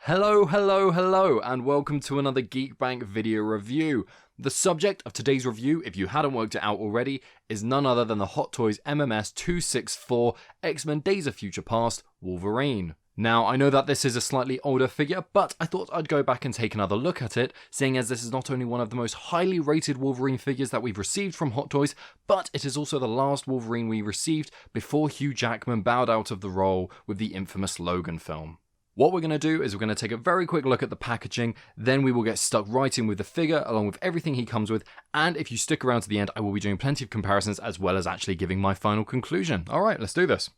Hello, and welcome to another Geekbank video review. The subject of today's review, if you hadn't worked it out already, is none other than the Hot Toys MMS264 X-Men Days of Future Past Wolverine. Now, I know that this is a slightly older figure, but I thought I'd go back and take another look at it, seeing as this is not only one of the most highly rated Wolverine figures that we've received from Hot Toys, but it is also the last Wolverine we received before Hugh Jackman bowed out of the role with the infamous Logan film. What we're going to do is we're going to take a very quick look at the packaging, then we will get stuck right in with the figure along with everything he comes with, and if you stick around to the end, I will be doing plenty of comparisons as well as actually giving my final conclusion. Alright, let's do this.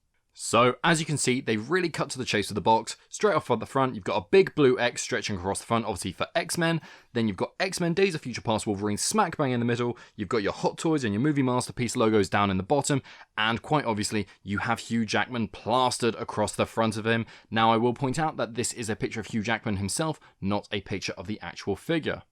So, as you can see, they've really cut to the chase of the box. Straight off at the front, you've got a big blue X stretching across the front, obviously for X-Men. Then you've got X-Men Days of Future Past Wolverine smack bang in the middle. You've got your Hot Toys and your Movie Masterpiece logos down in the bottom. And quite obviously, you have Hugh Jackman plastered across the front of him. Now, I will point out that this is a picture of Hugh Jackman himself, not a picture of the actual figure.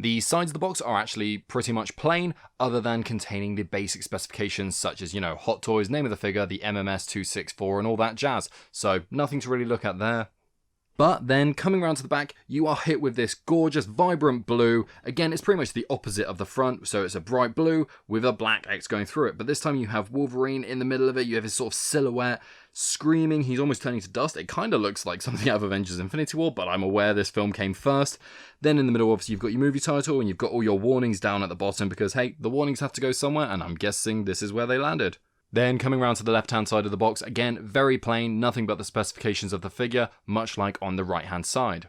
The sides of the box are actually pretty much plain, other than containing the basic specifications such as, Hot Toys, name of the figure, the MMS264 and all that jazz. So nothing to really look at there. But then coming around to the back, you are hit with this gorgeous, vibrant blue. Again, it's pretty much the opposite of the front, so it's a bright blue with a black X going through it. But this time you have Wolverine in the middle of it, you have his sort of silhouette screaming, he's almost turning to dust. It kind of looks like something out of Avengers Infinity War, but I'm aware this film came first. Then in the middle, obviously, you've got your movie title and you've got all your warnings down at the bottom because, hey, the warnings have to go somewhere, and I'm guessing this is where they landed. Then coming around to the left hand side of the box, again, very plain, nothing but the specifications of the figure, much like on the right hand side.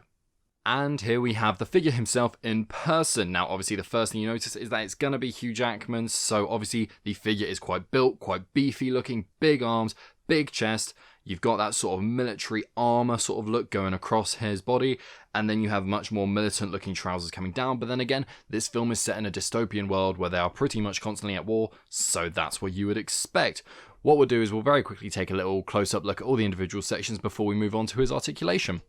And here we have the figure himself in person. Now, obviously, the first thing you notice is that it's going to be Hugh Jackman, so obviously the figure is quite built, quite beefy looking, big arms, big chest. You've got that sort of military armor sort of look going across his body, and then you have much more militant looking trousers coming down. But then again, this film is set in a dystopian world where they are pretty much constantly at war, so that's what you would expect. What we'll do is we'll very quickly take a little close-up look at all the individual sections before we move on to his articulation.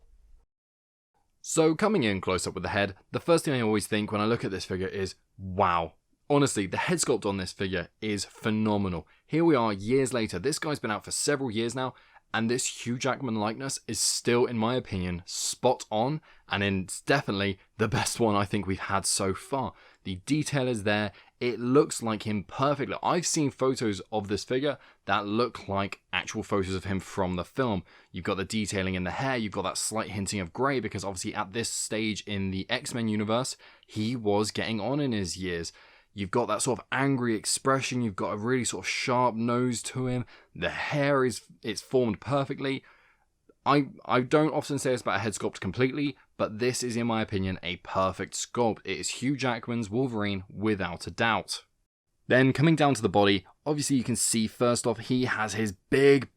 So coming in close up with the head, the first thing I always think when I look at this figure is, wow. Honestly, the head sculpt on this figure is phenomenal. Here we are years later, this guy's been out for several years now, and this Hugh Jackman likeness is still, in my opinion, spot on, and it's definitely the best one I think we've had so far. The detail is there, it looks like him perfectly. I've seen photos of this figure that look like actual photos of him from the film. You've got the detailing in the hair, you've got that slight hinting of grey, because obviously at this stage in the X-Men universe, he was getting on in his years. You've got that sort of angry expression, you've got a really sort of sharp nose to him, the hair it's formed perfectly. I don't often say this about a head sculpt completely, but this is, in my opinion, a perfect sculpt. It is Hugh Jackman's Wolverine without a doubt. Then coming down to the body, obviously you can see first off he has his big,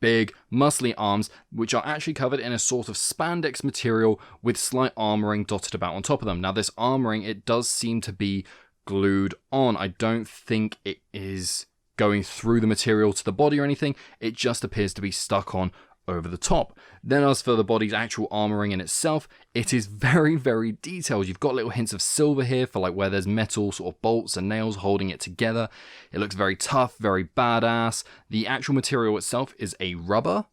muscly arms, which are actually covered in a sort of spandex material with slight armoring dotted about on top of them. Now this armoring, it does seem to be glued on. I don't think it is going through the material to the body or anything. It just appears to be stuck on over the top. Then as for the body's actual armoring in itself, it is very, detailed. You've got little hints of silver here for like where there's metal sort of bolts and nails holding it together. It looks very tough, very badass. The actual material itself is a rubber,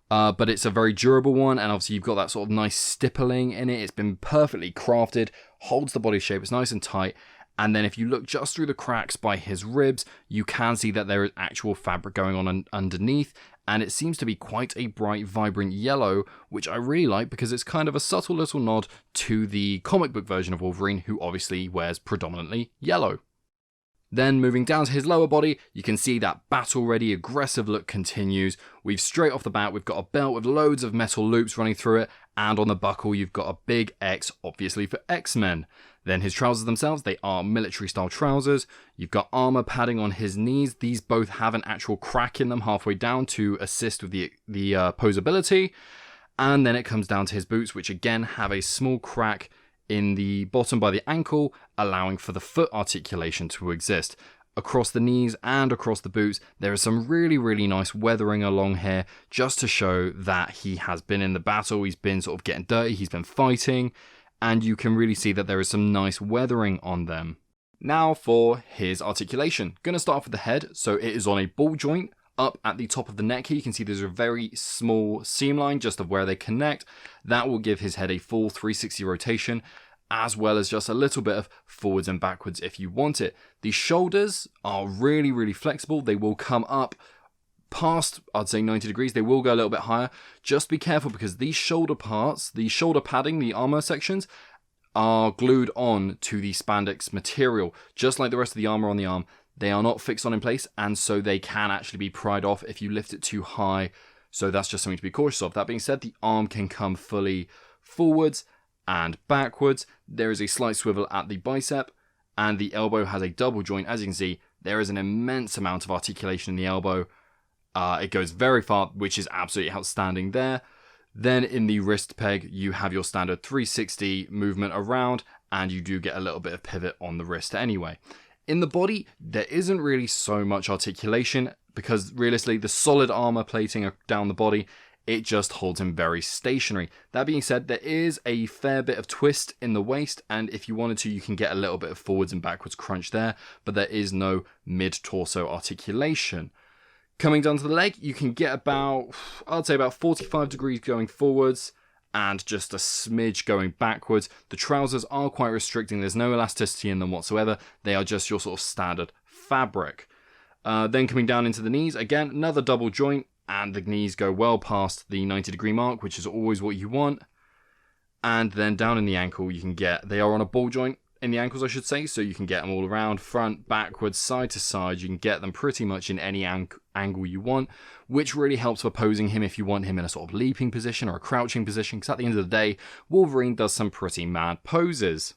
but it's a very durable one, and obviously you've got that sort of nice stippling in it. It's been perfectly crafted, holds the body shape, it's nice and tight. And then if you look just through the cracks by his ribs, you can see that there is actual fabric going on underneath, and it seems to be quite a bright, vibrant yellow, which I really like because it's kind of a subtle little nod to the comic book version of Wolverine, who obviously wears predominantly yellow. Then moving down to his lower body, you can see that battle-ready, aggressive look continues. We've straight off the bat, we've got a belt with loads of metal loops running through it, and on the buckle you've got a big X, obviously for X-Men. Then his trousers themselves, they are military-style trousers. You've got armor padding on his knees. These both have an actual crack in them halfway down to assist with the posability. And then it comes down to his boots, which again have a small crack in the bottom by the ankle, allowing for the foot articulation to exist. Across the knees and across the boots, there is some really nice weathering along here, just to show that he has been in the battle, he's been sort of getting dirty, he's been fighting, and you can really see that there is some nice weathering on them. Now for his articulation. Gonna start off with the head, so it is on a ball joint. Up at the top of the neck here, you can see there's a very small seam line just of where they connect. That will give his head a full 360 rotation, as well as just a little bit of forwards and backwards if you want it. The shoulders are really, really flexible. They will come up past, I'd say 90 degrees. They will go a little bit higher. Just be careful because these shoulder parts, the shoulder padding, the armor sections, are glued on to the spandex material. Just like the rest of the armor on the arm, they are not fixed on in place, and so they can actually be pried off if you lift it too high. So that's just something to be cautious of. That being said, the arm can come fully forwards and backwards. There is a slight swivel at the bicep, and the elbow has a double joint. As you can see, there is an immense amount of articulation in the elbow. It goes very far, which is absolutely outstanding there. Then in the wrist peg, you have your standard 360 movement around, and you do get a little bit of pivot on the wrist anyway. In the body, there isn't really so much articulation because realistically, the solid armor plating down the body, it just holds him very stationary. That being said, there is a fair bit of twist in the waist, and if you wanted to, you can get a little bit of forwards and backwards crunch there, but there is no mid-torso articulation. Coming down to the leg, you can get about, I'd say about 45 degrees going forwards, and just a smidge going backwards. The trousers are quite restricting. There's no elasticity in them whatsoever. They are just your sort of standard fabric. Then coming down into the knees, again, another double joint, and the knees go well past the 90-degree mark, which is always what you want. And then down in the ankle, you can get, they are on a ball joint in the ankles, I should say, so you can get them all around, front, backwards, side to side. You can get them pretty much in any angle you want, which really helps for posing him if you want him in a sort of leaping position or a crouching position, because at the end of the day, Wolverine does some pretty mad poses.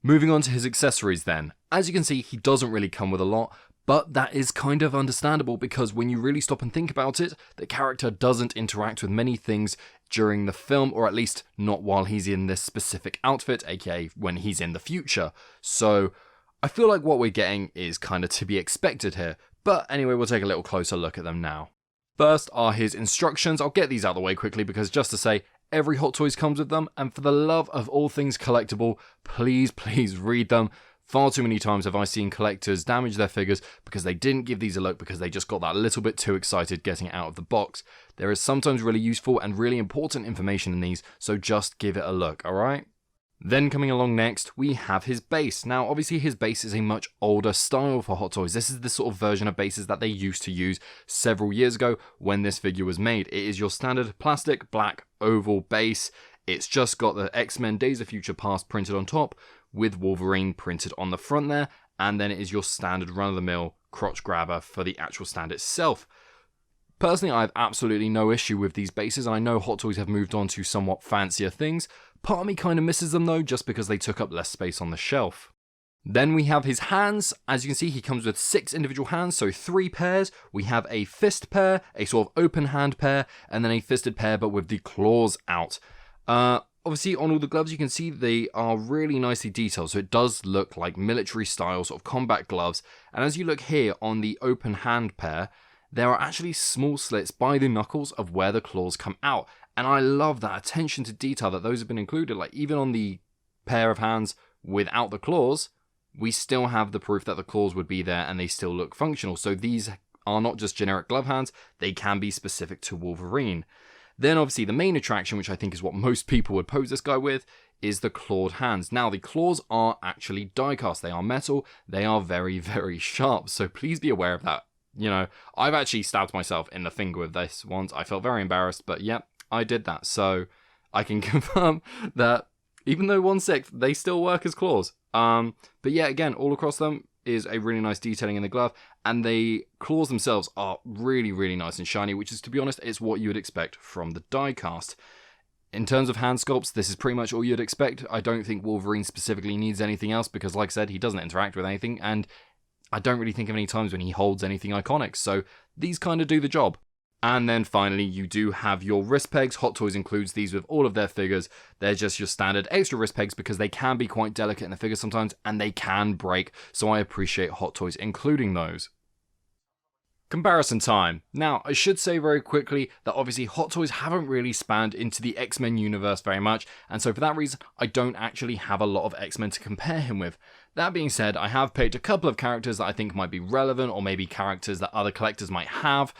Moving on to his accessories then. As you can see, he doesn't really come with a lot, but that is kind of understandable because when you really stop and think about it, the character doesn't interact with many things during the film, or at least not while he's in this specific outfit, aka when he's in the future. So I feel like what we're getting is kind of to be expected here. But anyway, we'll take a little closer look at them now. First are his instructions. I'll get these out of the way quickly because just to say, every Hot Toys comes with them, and for the love of all things collectible, please read them. Far too many times have I seen collectors damage their figures because they didn't give these a look because they just got that little bit too excited getting it out of the box. There is sometimes really useful and really important information in these, so just give it a look, alright? Then coming along next, we have his base. Now, obviously his base is a much older style for Hot Toys. This is the sort of version of bases that they used to use several years ago when this figure was made. It is your standard plastic black oval base. It's just got the X-Men Days of Future Past printed on top, with Wolverine printed on the front there, and then it is your standard run-of-the-mill crotch grabber for the actual stand itself. Personally, I have absolutely no issue with these bases, and I know Hot Toys have moved on to somewhat fancier things. Part of me kind of misses them though, just because they took up less space on the shelf. Then we have his hands. As you can see, he comes with 6 individual hands, so 3 pairs. We have a fist pair, a sort of open hand pair, and then a fisted pair, but with the claws out. Obviously, on all the gloves, you can see they are really nicely detailed, so it does look like military-style sort of combat gloves. And as you look here on the open hand pair, there are actually small slits by the knuckles of where the claws come out. And I love that attention to detail that those have been included. Like, even on the pair of hands without the claws, we still have the proof that the claws would be there and they still look functional. So these are not just generic glove hands, they can be specific to Wolverine. Then obviously the main attraction, which I think is what most people would pose this guy with, is the clawed hands. Now the claws are actually die cast, they are metal, they are very, very sharp, so please be aware of that. You know, I've actually stabbed myself in the finger with this once. I felt very embarrassed, but yep, I did that. So I can confirm that even though 1/6, they still work as claws. But yeah, again, all across them is a really nice detailing in the glove, and the claws themselves are really, really nice and shiny, which is, to be honest, is what you would expect from the die cast. In terms of hand sculpts, this is pretty much all you'd expect. I don't think Wolverine specifically needs anything else because, like I said, he doesn't interact with anything, and I don't really think of any times when he holds anything iconic, so these kind of do the job. And then finally, you do have your wrist pegs. Hot Toys includes these with all of their figures. They're just your standard extra wrist pegs because they can be quite delicate in the figure sometimes, and they can break, so I appreciate Hot Toys including those. Comparison time. Now, I should say very quickly that obviously Hot Toys haven't really spanned into the X-Men universe very much, and so for that reason, I don't actually have a lot of X-Men to compare him with. That being said, I have picked a couple of characters that I think might be relevant, or maybe characters that other collectors might have,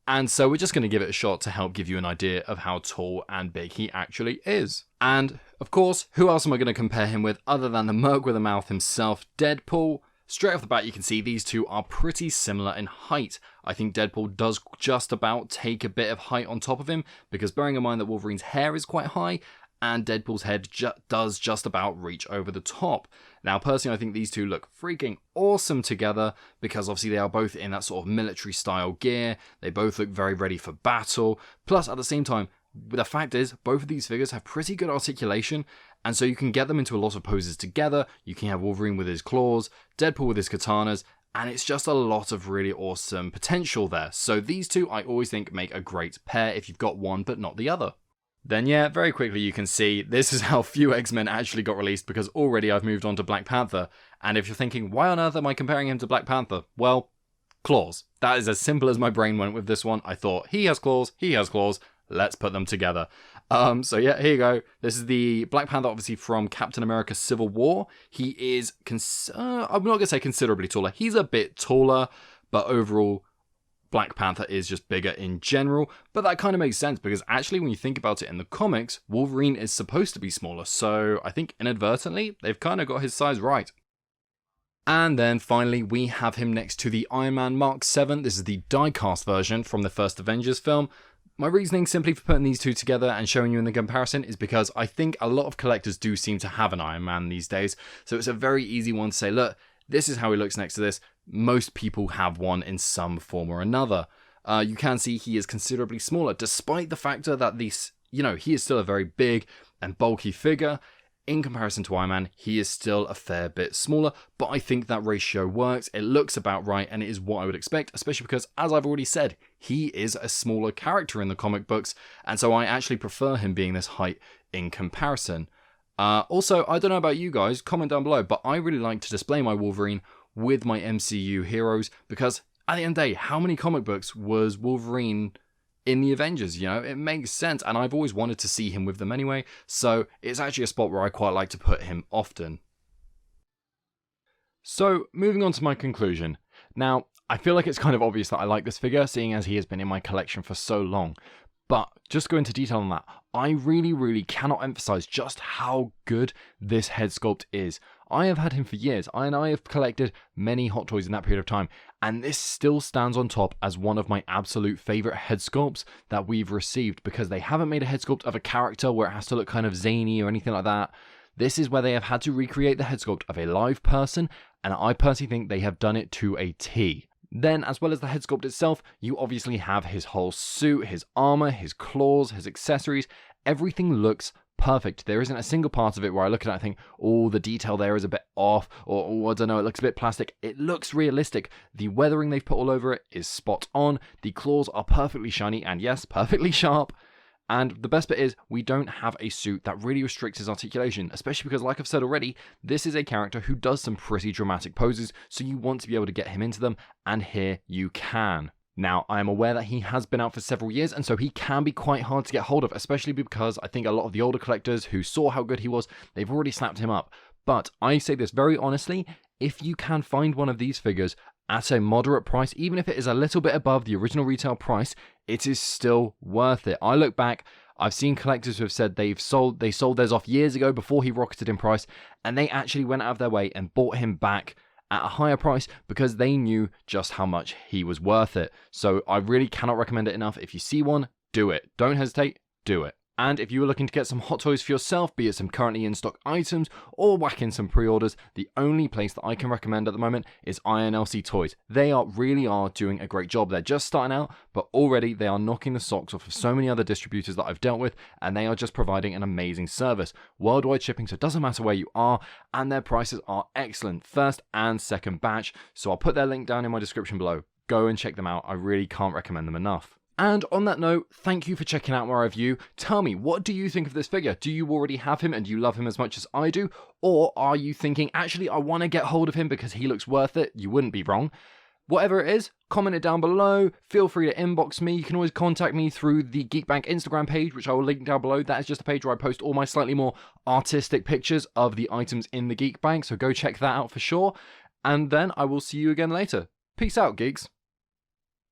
and so we're just going to give it a shot to help give you an idea of how tall and big he actually is. And, of course, who else am I going to compare him with other than the Merc with a Mouth himself, Deadpool? Straight off the bat, you can see these two are pretty similar in height. I think Deadpool does just about take a bit of height on top of him, because bearing in mind that Wolverine's hair is quite high, and Deadpool's head does just about reach over the top. Now, personally, I think these two look freaking awesome together, because obviously they are both in that sort of military-style gear. They both look very ready for battle. Plus, at the same time, the fact is, both of these figures have pretty good articulation, and so you can get them into a lot of poses together. You can have Wolverine with his claws, Deadpool with his katanas, and it's just a lot of really awesome potential there. So these two, I always think, make a great pair if you've got one but not the other. Then yeah, very quickly you can see this is how few X-Men actually got released, because already I've moved on to Black Panther. And if you're thinking, why on earth am I comparing him to Black Panther? Well, claws. That is as simple as my brain went with this one. I thought, he has claws, let's put them together. So yeah, here you go. This is the Black Panther, obviously from Captain America Civil War. He is, I'm not going to say considerably taller. He's a bit taller, but overall, Black Panther is just bigger in general. But that kind of makes sense, because actually when you think about it in the comics, Wolverine is supposed to be smaller. So I think inadvertently, they've kind of got his size right. And then finally, we have him next to the Iron Man Mark 7. This is the die-cast version from the first Avengers film. My reasoning simply for putting these two together and showing you in the comparison is because I think a lot of collectors do seem to have an Iron Man these days. So it's a very easy one to say, look, this is how he looks next to this. Most people have one in some form or another. You can see he is considerably smaller, despite the factor that he is still a very big and bulky figure. In comparison to Iron Man, he is still a fair bit smaller, but I think that ratio works. It looks about right, and it is what I would expect, especially because, as I've already said, he is a smaller character in the comic books, and so I actually prefer him being this height in comparison. Also, I don't know about you guys, comment down below, but I really like to display my Wolverine with my MCU heroes, because at the end of the day, how many comic books was Wolverine in the Avengers? It makes sense, and I've always wanted to see him with them anyway, so it's actually a spot where I quite like to put him often. So, moving on to my conclusion. Now, I feel like it's kind of obvious that I like this figure, seeing as he has been in my collection for so long, but just to go into detail on that, I really cannot emphasize just how good this head sculpt is. I have had him for years, and I have collected many Hot Toys in that period of time, and this still stands on top as one of my absolute favorite head sculpts that we've received, because they haven't made a head sculpt of a character where it has to look kind of zany or anything like that. This is where they have had to recreate the head sculpt of a live person, and I personally think they have done it to a T. Then, as well as the head sculpt itself, you obviously have his whole suit, his armor, his claws, his accessories. Everything looks perfect. There isn't a single part of it where I look at it and think, oh, the detail there is a bit off, or oh, I don't know, it looks a bit plastic. It looks realistic. The weathering they've put all over it is spot on. The claws are perfectly shiny and, yes, perfectly sharp. And the best bit is, we don't have a suit that really restricts his articulation, especially because, like I've said already, this is a character who does some pretty dramatic poses, so you want to be able to get him into them, and here you can. Now, I am aware that he has been out for several years, and so he can be quite hard to get hold of, especially because I think a lot of the older collectors who saw how good he was, they've already snapped him up. But I say this very honestly, if you can find one of these figures at a moderate price, even if it is a little bit above the original retail price, it is still worth it. I look back, I've seen collectors who have said they sold theirs off years ago before he rocketed in price, and they actually went out of their way and bought him back at a higher price because they knew just how much he was worth it. So I really cannot recommend it enough. If you see one, do it. Don't hesitate, do it. And if you are looking to get some Hot Toys for yourself, be it some currently in stock items or whack in some pre-orders, the only place that I can recommend at the moment is INLC Toys. They really are doing a great job. They're just starting out, but already they are knocking the socks off of so many other distributors that I've dealt with, and they are just providing an amazing service. Worldwide shipping, so it doesn't matter where you are, and their prices are excellent, first and second batch. So I'll put their link down in my description below. Go and check them out. I really can't recommend them enough. And on that note, thank you for checking out my review. Tell me, what do you think of this figure? Do you already have him and do you love him as much as I do? Or are you thinking, actually, I want to get hold of him because he looks worth it? You wouldn't be wrong. Whatever it is, comment it down below. Feel free to inbox me. You can always contact me through the Geekbank Instagram page, which I will link down below. That is just a page where I post all my slightly more artistic pictures of the items in the Geekbank, so go check that out for sure. And then I will see you again later. Peace out, geeks.